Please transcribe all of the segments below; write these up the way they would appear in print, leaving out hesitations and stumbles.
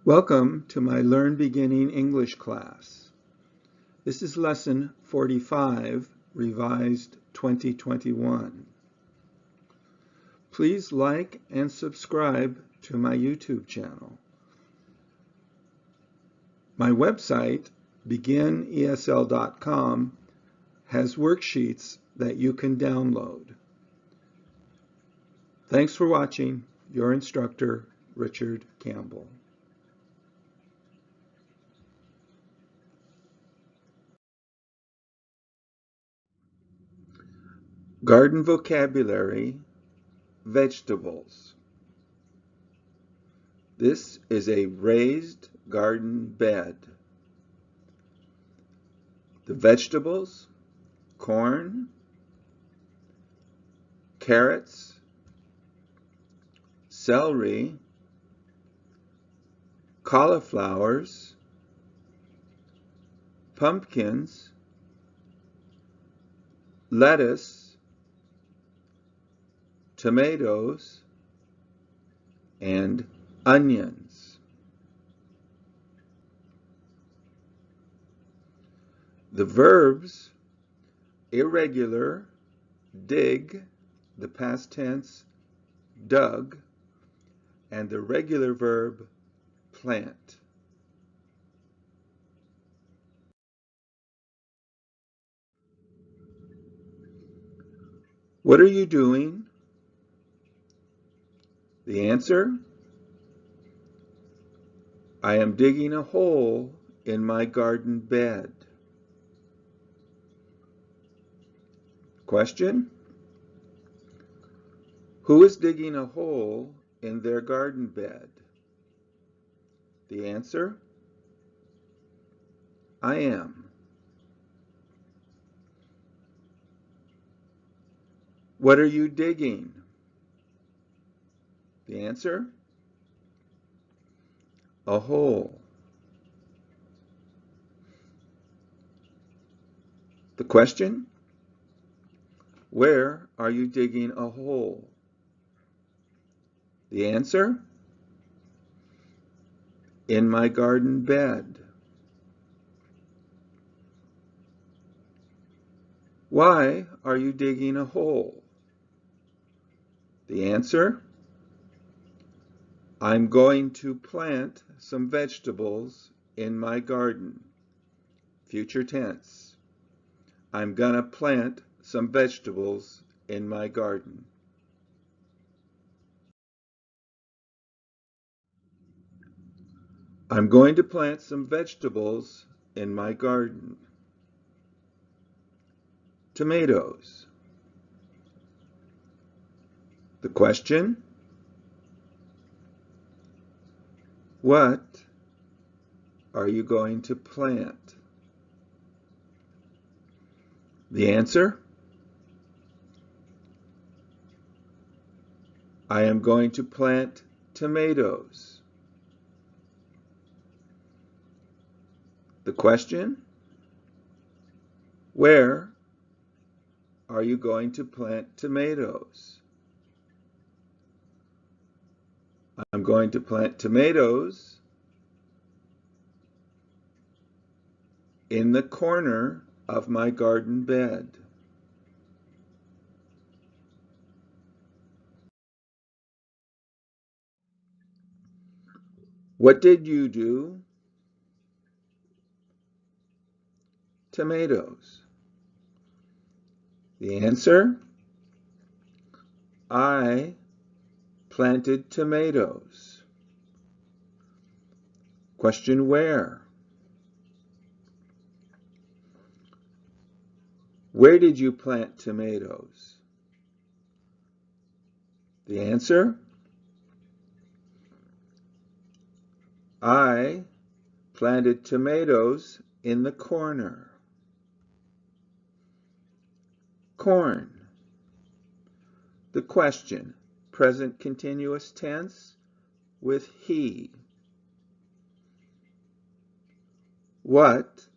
Welcome to my Learn Beginning English class. This is lesson 45, revised 2021. Please like and subscribe to my YouTube channel. My website, beginesl.com, has worksheets that you can download. Thanks for watching. Your instructor, Richard Campbell. Garden vocabulary, vegetables. This is a raised garden bed. The vegetables: corn, carrots, celery, cauliflowers, pumpkins, lettuce, tomatoes, and onions. The verbs: irregular, dig, the past tense, dug, and the regular verb, plant. What are you doing? The answer: I am digging a hole in my garden bed. Question: who is digging a hole in their garden bed? The answer: I am. What are you digging? The answer: a hole. The question: where are you digging a hole? The answer: in my garden bed. Why are you digging a hole? The answer: I'm going to plant some vegetables in my garden. Future tense. I'm gonna plant some vegetables in my garden. I'm going to plant some vegetables in my garden. Tomatoes. The question: what are you going to plant? The answer: I am going to plant tomatoes. The question: where are you going to plant tomatoes? I'm going to plant tomatoes in the corner of my garden bed. What did you do? Tomatoes. The answer: I planted tomatoes. Question: where? Where did you plant tomatoes? The answer: I planted tomatoes in the corner. Corn. The question: present continuous tense with he. What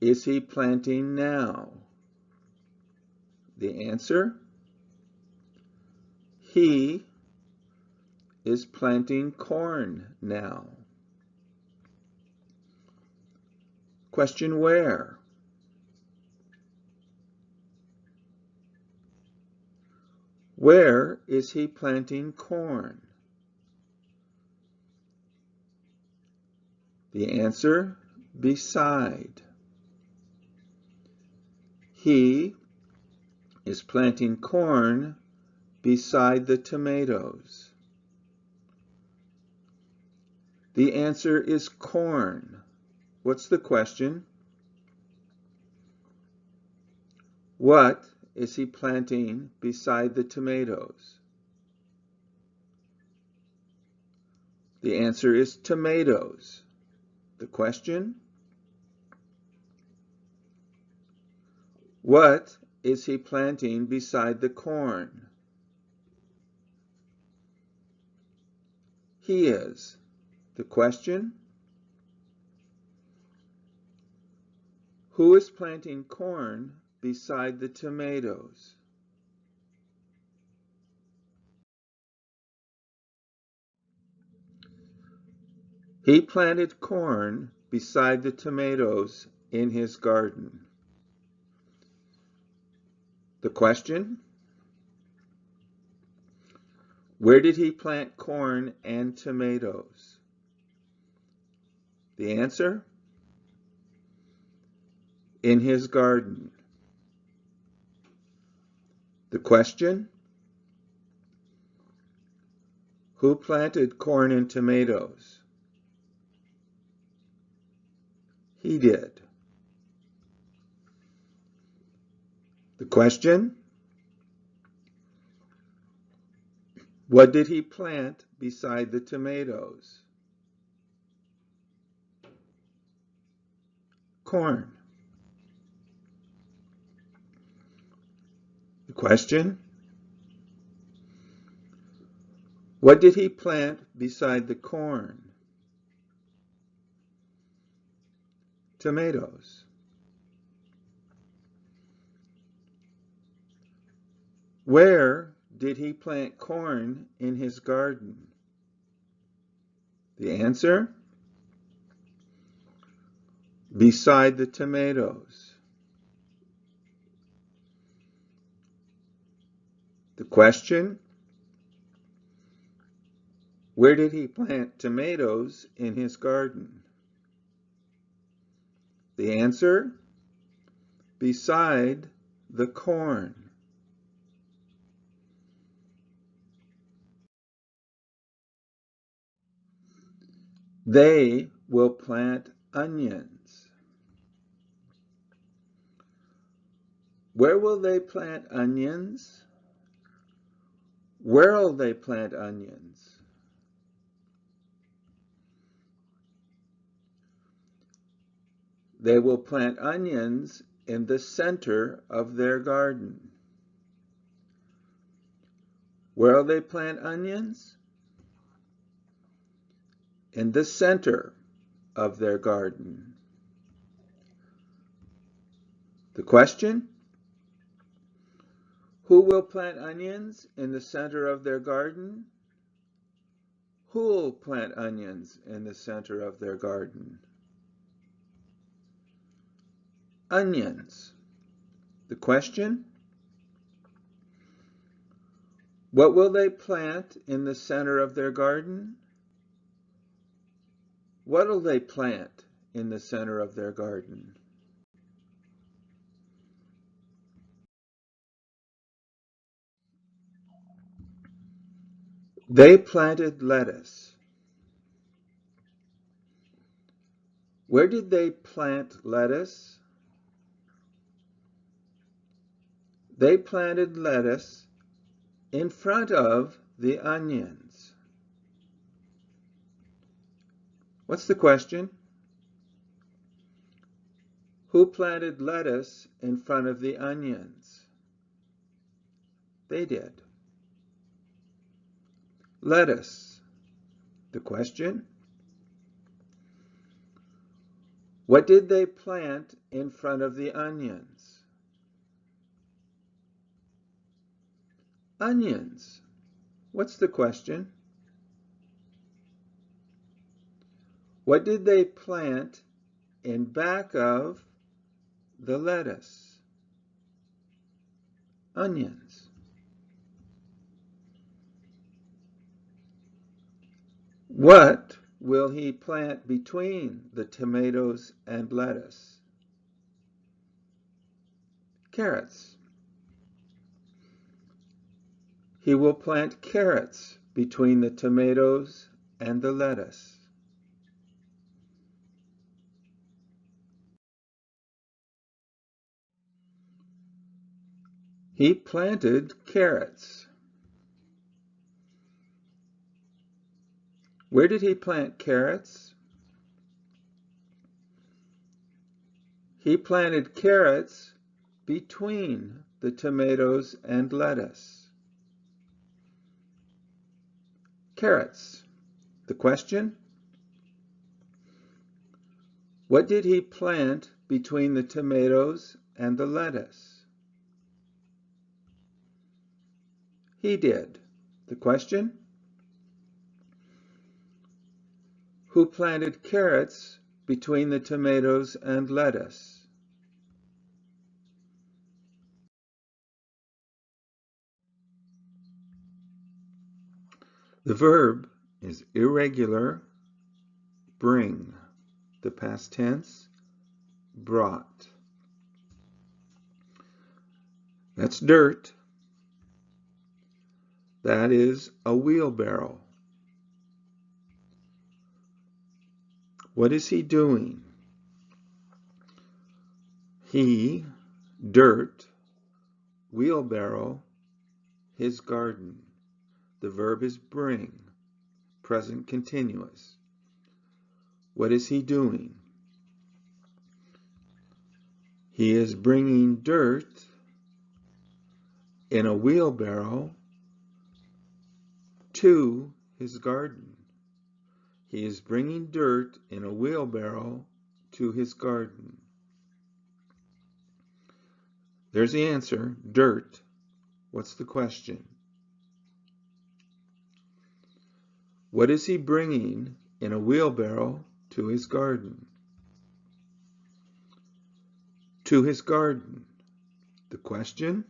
is he planting now? The answer: he is planting corn now? Question where? Where is he planting corn? The answer, beside. He is planting corn beside the tomatoes. The answer is corn. What's the question? What is he planting beside the tomatoes? The answer is tomatoes. The question? What is he planting beside the corn? He is. The question? Who is planting corn beside the tomatoes? He planted corn beside the tomatoes in his garden. The question? Where did he plant corn and tomatoes? The answer? In his garden. The question? Who planted corn and tomatoes? He did. The question? What did he plant beside the tomatoes? Corn. The question? What did he plant beside the corn? Tomatoes. Where did he plant corn in his garden? The answer? Beside the tomatoes. The question? Where did he plant tomatoes in his garden? The answer? Beside the corn. They will plant onions. Where will they plant onions? Where'll they plant onions? They will plant onions in the center of their garden. Where'll they plant onions? In the center of their garden. The question? Who will plant onions in the center of their garden? Who'll plant onions in the center of their garden? Onions. The question? What will they plant in the center of their garden? What'll they plant in the center of their garden? They planted lettuce. Where did they plant lettuce? They planted lettuce in front of the onions. What's the question? Who planted lettuce in front of the onions? They did. Lettuce. The question? What did they plant in front of the onions? Onions. What's the question? What did they plant in back of the lettuce? Onions. What will he plant between the tomatoes and lettuce? Carrots. He will plant carrots between the tomatoes and the lettuce. He planted carrots. Where did he plant carrots? He planted carrots between the tomatoes and lettuce. Carrots. The question? What did he plant between the tomatoes and the lettuce? He did. The question? Who planted carrots between the tomatoes and lettuce? The verb is irregular, bring. The past tense, brought. That's dirt. That is a wheelbarrow. What is he doing? He, dirt, wheelbarrow, his garden. The verb is bring, present continuous. What is he doing? He is bringing dirt in a wheelbarrow to his garden. He is bringing dirt in a wheelbarrow to his garden. There's the answer, dirt. What's the question? What is he bringing in a wheelbarrow to his garden? To his garden. The question?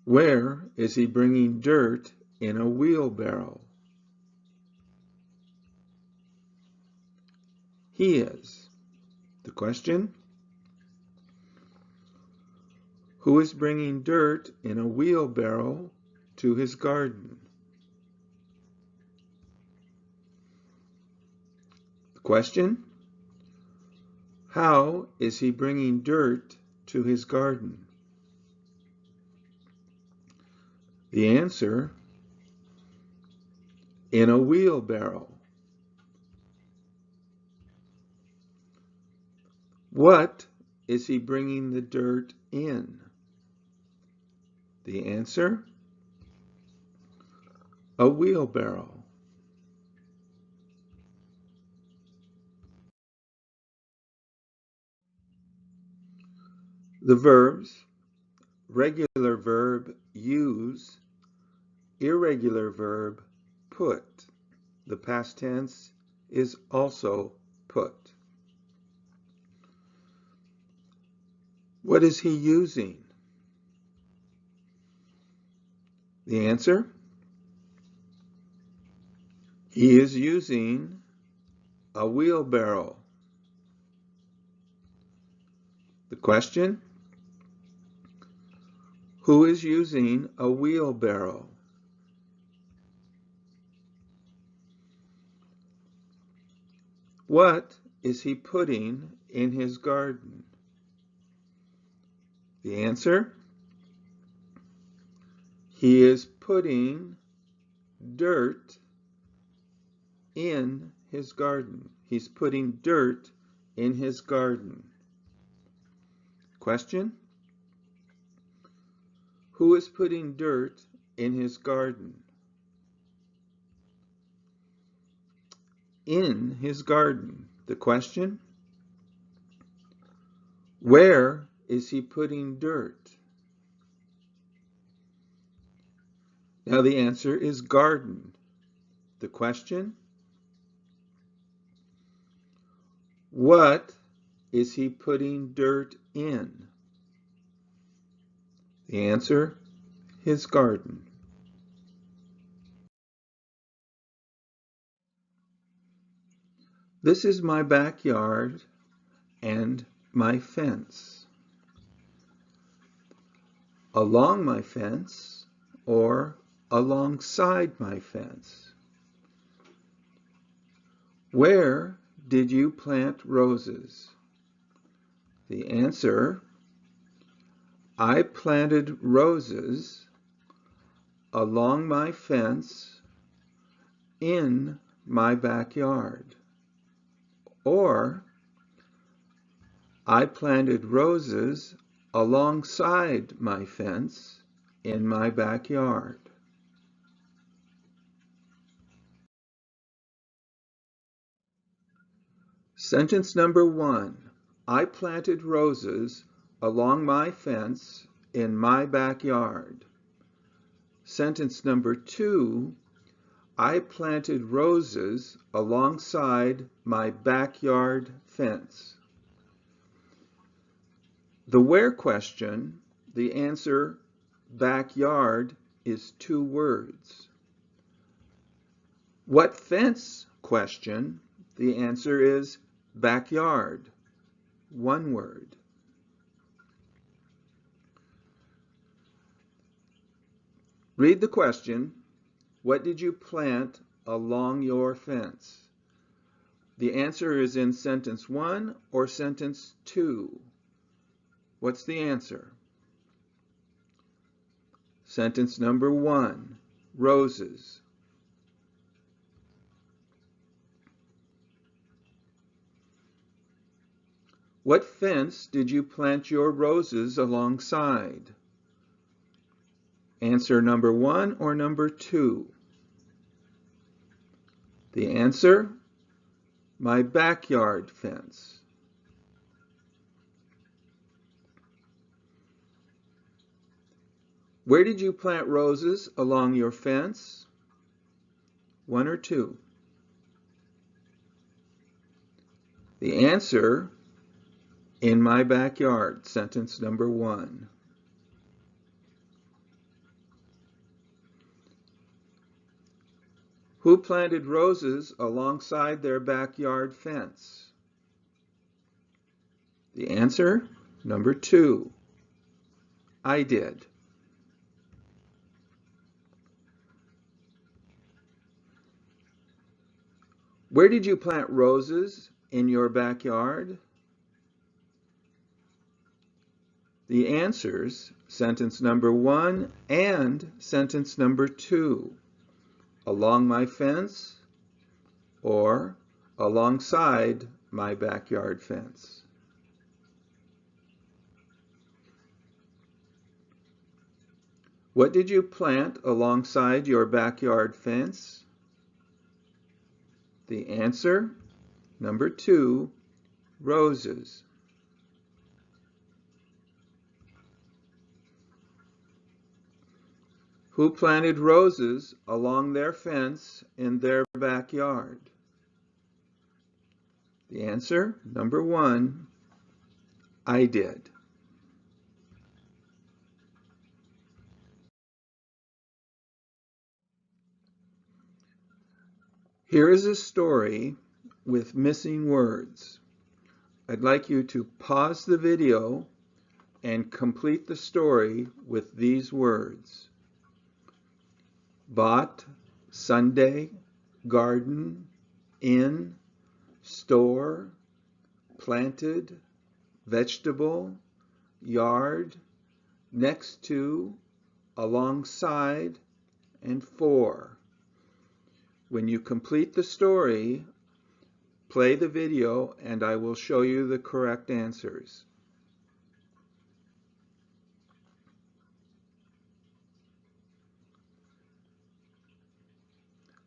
Where is he bringing dirt in a wheelbarrow? He is. The question? Who is bringing dirt in a wheelbarrow to his garden? The question? How is he bringing dirt to his garden? The answer, in a wheelbarrow. What is he bringing the dirt in? The answer, a wheelbarrow. The verbs, regular verb use, irregular verb put. The past tense is also put. What is he using? The answer, he is using a wheelbarrow. The question, who is using a wheelbarrow? What is he putting in his garden? The answer, he is putting dirt in his garden. He's putting dirt in his garden. Question, who is putting dirt in his garden? In his garden. The question, where is he putting dirt? Now the answer is garden. The question, What is he putting dirt in? The answer, his garden. This is my backyard and my fence. Along my fence or alongside my fence. Where did you plant roses? The answer, I planted roses along my fence in my backyard. Or, I planted roses alongside my fence in my backyard. Sentence number 1. I planted roses along my fence in my backyard. Sentence number 2. I planted roses alongside my backyard fence. The where question, the answer backyard is 2 words. What fence question, the answer is backyard, 1 word. Read the question. What did you plant along your fence? The answer is in sentence 1 or sentence 2. What's the answer? Sentence number 1, roses. What fence did you plant your roses alongside? Answer number 1 or number 2? The answer, my backyard fence. Where did you plant roses along your fence? 1 or 2? The answer, in my backyard, sentence number 1. Who planted roses alongside their backyard fence? The answer, number 2. I did. Where did you plant roses in your backyard? The answers, sentence number 1 and sentence number 2. Along my fence or alongside my backyard fence. What did you plant alongside your backyard fence? The answer, number 2, roses. Who planted roses along their fence in their backyard? The answer, number 1, I did. Here is a story with missing words. I'd like you to pause the video and complete the story with these words. Bought, Sunday, garden, in, store, planted, vegetable, yard, next to, alongside, and for. When you complete the story, play the video and I will show you the correct answers.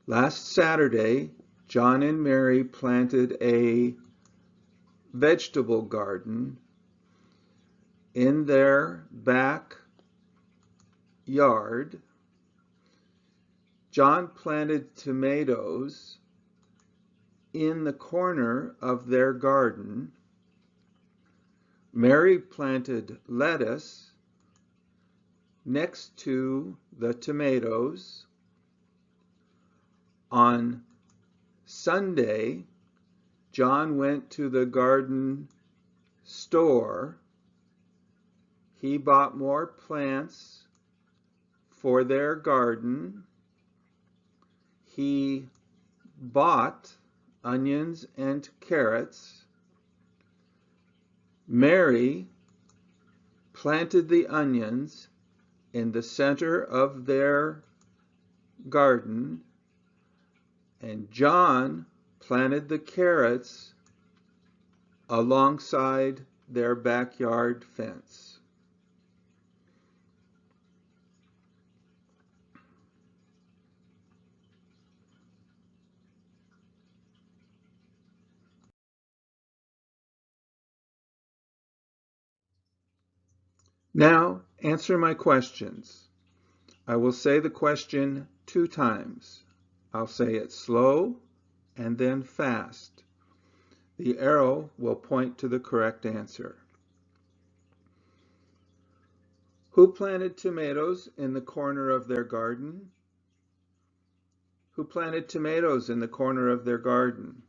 Last Saturday, John and Mary planted a vegetable garden in their back yard. John planted tomatoes in the corner of their garden. Mary planted lettuce next to the tomatoes. On Sunday, John went to the garden store. He bought more plants for their garden. He bought onions and carrots. Mary planted the onions in the center of their garden, and John planted the carrots alongside their backyard fence. Now, answer my questions. I will say the question 2 times. I'll say it slow and then fast. The arrow will point to the correct answer. Who planted tomatoes in the corner of their garden? Who planted tomatoes in the corner of their garden?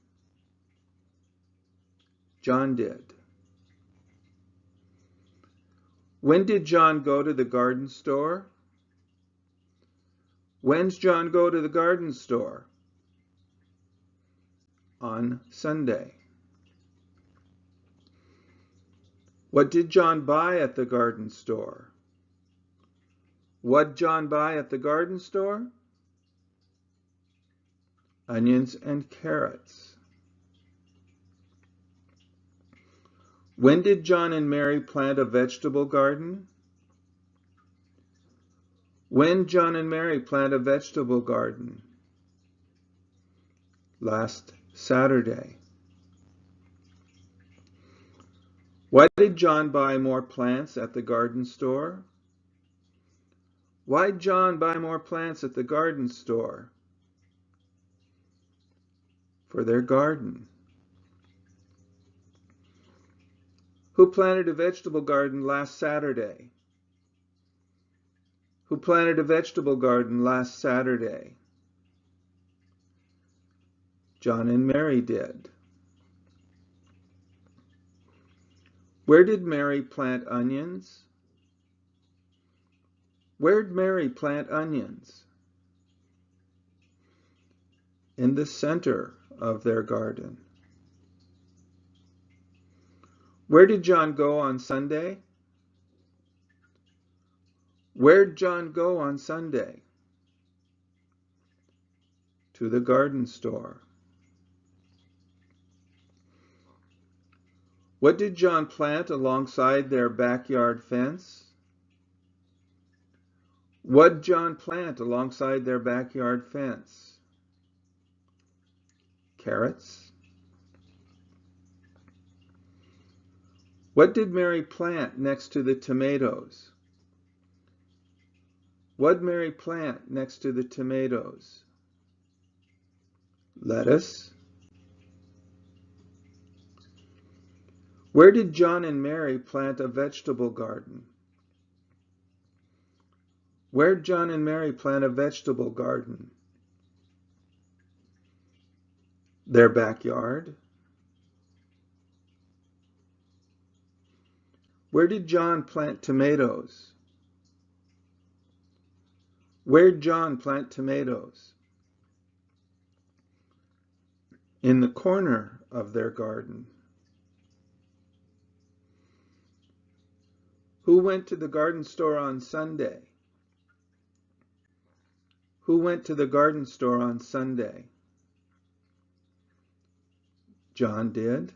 John did. When did John go to the garden store? When's John go to the garden store? On Sunday. What did John buy at the garden store? What'd John buy at the garden store? Onions and carrots. When did John and Mary plant a vegetable garden? When John and Mary plant a vegetable garden? Last Saturday. Why did John buy more plants at the garden store? Why'd John buy more plants at the garden store? For their garden. Who planted a vegetable garden last Saturday? Who planted a vegetable garden last Saturday? John and Mary did. Where did Mary plant onions? Where'd Mary plant onions? In the center of their garden. Where did John go on Sunday? Where'd John go on Sunday? To the garden store. What did John plant alongside their backyard fence? What'd John plant alongside their backyard fence? Carrots. What did Mary plant next to the tomatoes? What'd Mary plant next to the tomatoes? Lettuce. Where did John and Mary plant a vegetable garden? Where'd John and Mary plant a vegetable garden? Their backyard. Where did John plant tomatoes? Where'd John plant tomatoes? In the corner of their garden. Who went to the garden store on Sunday? Who went to the garden store on Sunday? John did.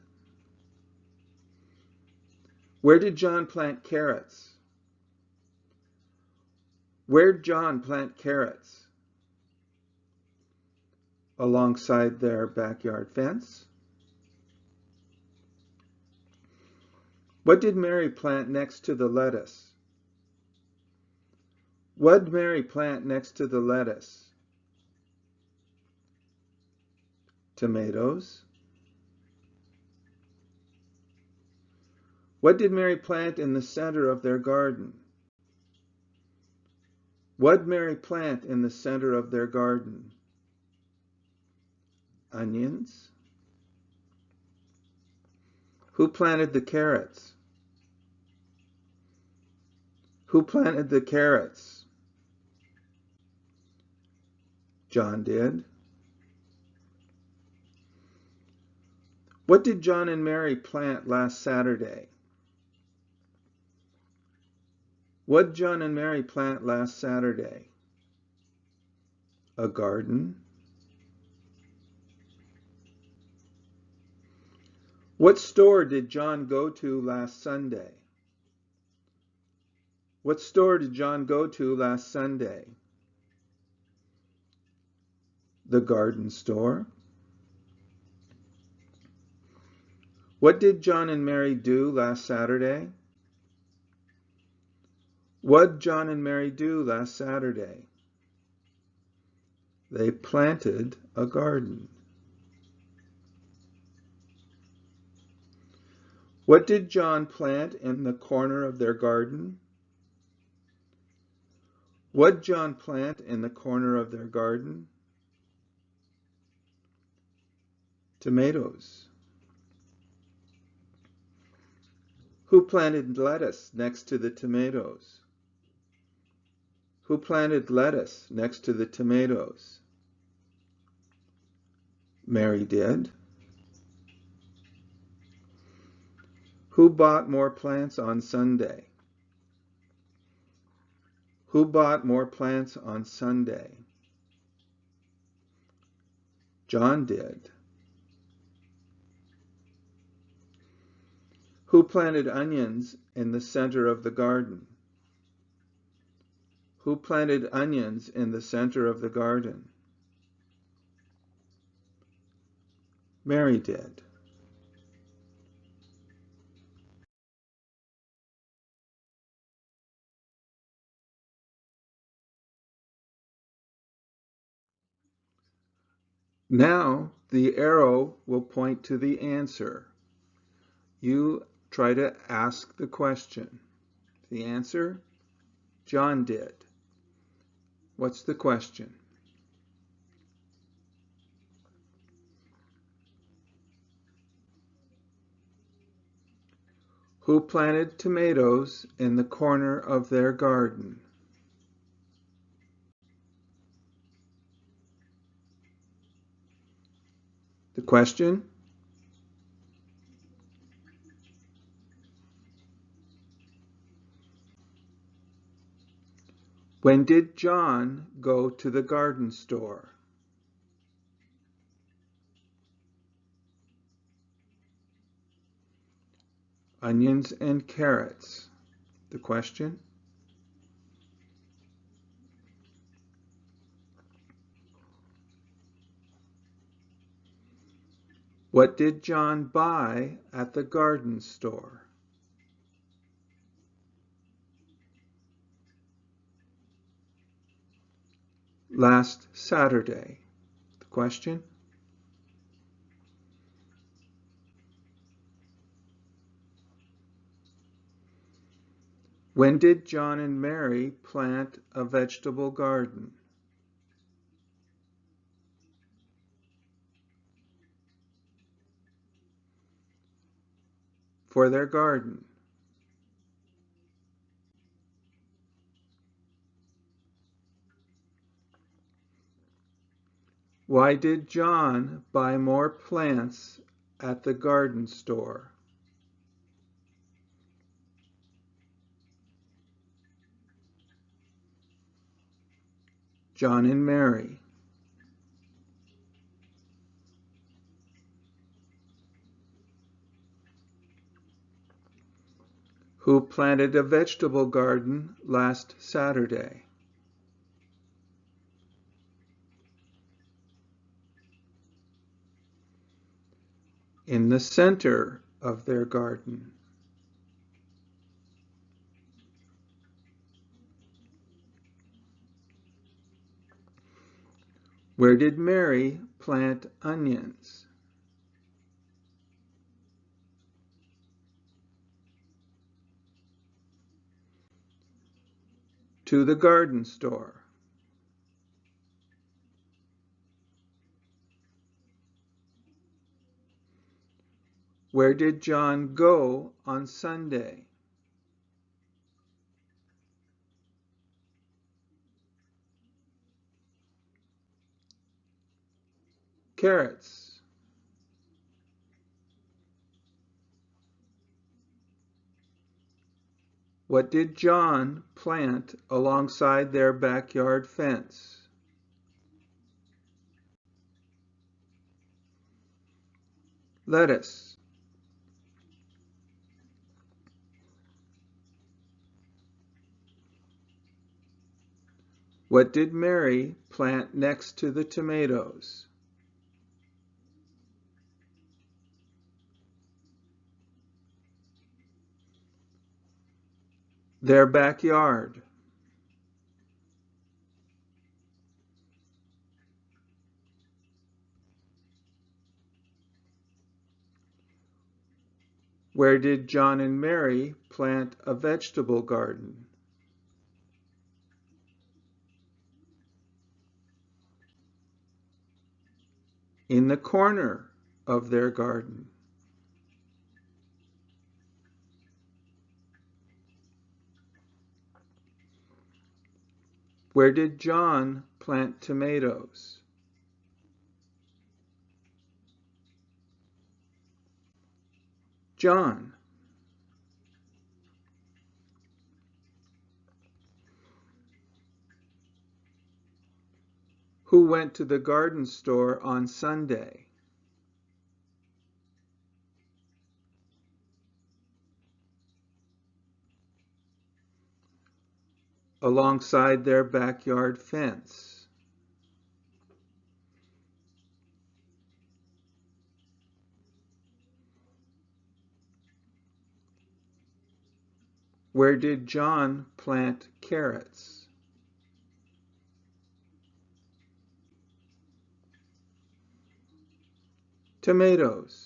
Where did John plant carrots? Where'd John plant carrots? Alongside their backyard fence. What did Mary plant next to the lettuce? What'd Mary plant next to the lettuce? Tomatoes. What did Mary plant in the center of their garden? What did Mary plant in the center of their garden? Onions. Who planted the carrots? Who planted the carrots? John did. What did John and Mary plant last Saturday? What did John and Mary plant last Saturday? A garden. What store did John go to last Sunday? What store did John go to last Sunday? The garden store. What did John and Mary do last Saturday? What did John and Mary do last Saturday? They planted a garden. What did John plant in the corner of their garden? What did John plant in the corner of their garden? Tomatoes. Who planted lettuce next to the tomatoes? Who planted lettuce next to the tomatoes? Mary did. Who bought more plants on Sunday? Who bought more plants on Sunday? John did. Who planted onions in the center of the garden? Who planted onions in the center of the garden? Mary did. Now the arrow will point to the answer. You try to ask the question. The answer? John did. What's the question? Who planted tomatoes in the corner of their garden? The question? When did John go to the garden store? Onions and carrots. The question? What did John buy at the garden store? Last Saturday. The question? When did John and Mary plant a vegetable garden? For their garden. Why did John buy more plants at the garden store? John and Mary. Who planted a vegetable garden last Saturday? In the center of their garden. Where did Mary plant onions? To the garden store. Where did John go on Sunday? Carrots. What did John plant alongside their backyard fence? Lettuce. What did Mary plant next to the tomatoes? Their backyard. Where did John and Mary plant a vegetable garden? In the corner of their garden. Where did John plant tomatoes? John. Who went to the garden store on Sunday? Alongside their backyard fence. Where did John plant carrots? Tomatoes.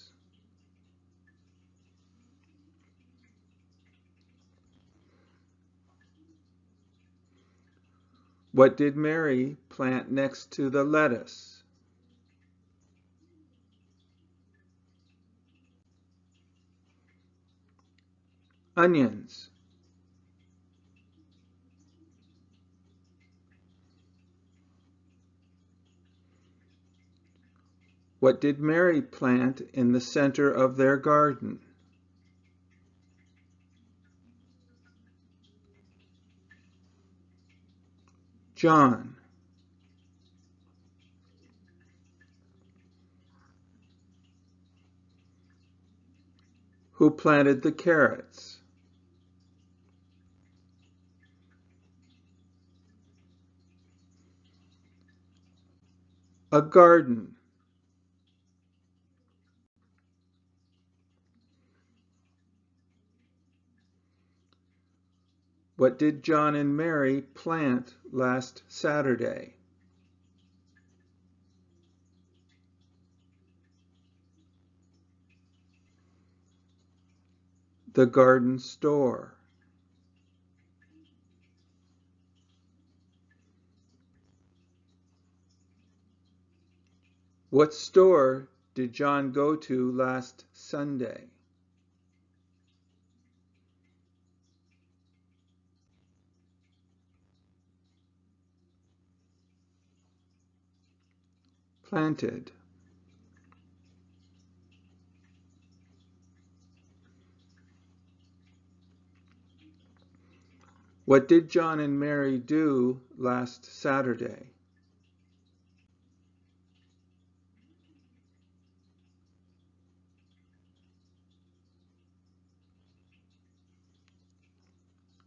What did Mary plant next to the lettuce? Onions. What did Mary plant in the center of their garden? John. Who planted the carrots? A garden. What did John and Mary plant last Saturday? The garden store. What store did John go to last Sunday? Planted. What did John and Mary do last Saturday?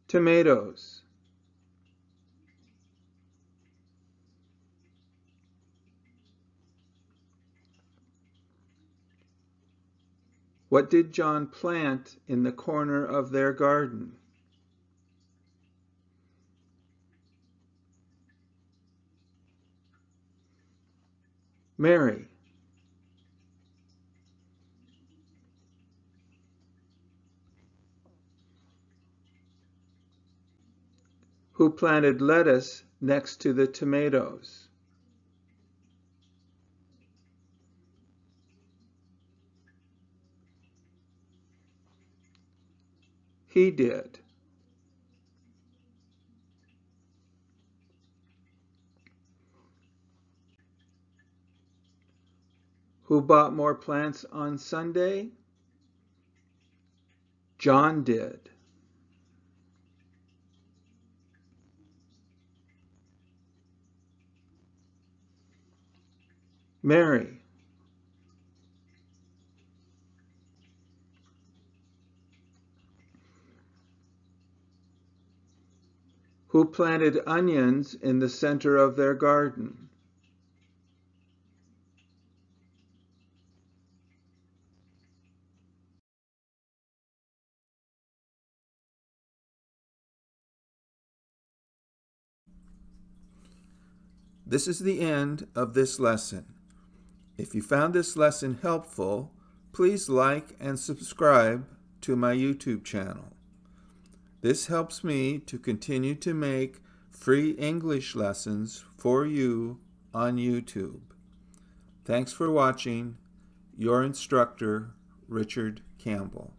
Tomatoes. What did John plant in the corner of their garden? Mary. Who planted lettuce next to the tomatoes? He did. Who bought more plants on Sunday? John did. Mary. Who planted onions in the center of their garden? This is the end of this lesson. If you found this lesson helpful, please like and subscribe to my YouTube channel. This helps me to continue to make free English lessons for you on YouTube. Thanks for watching. Your instructor, Richard Campbell.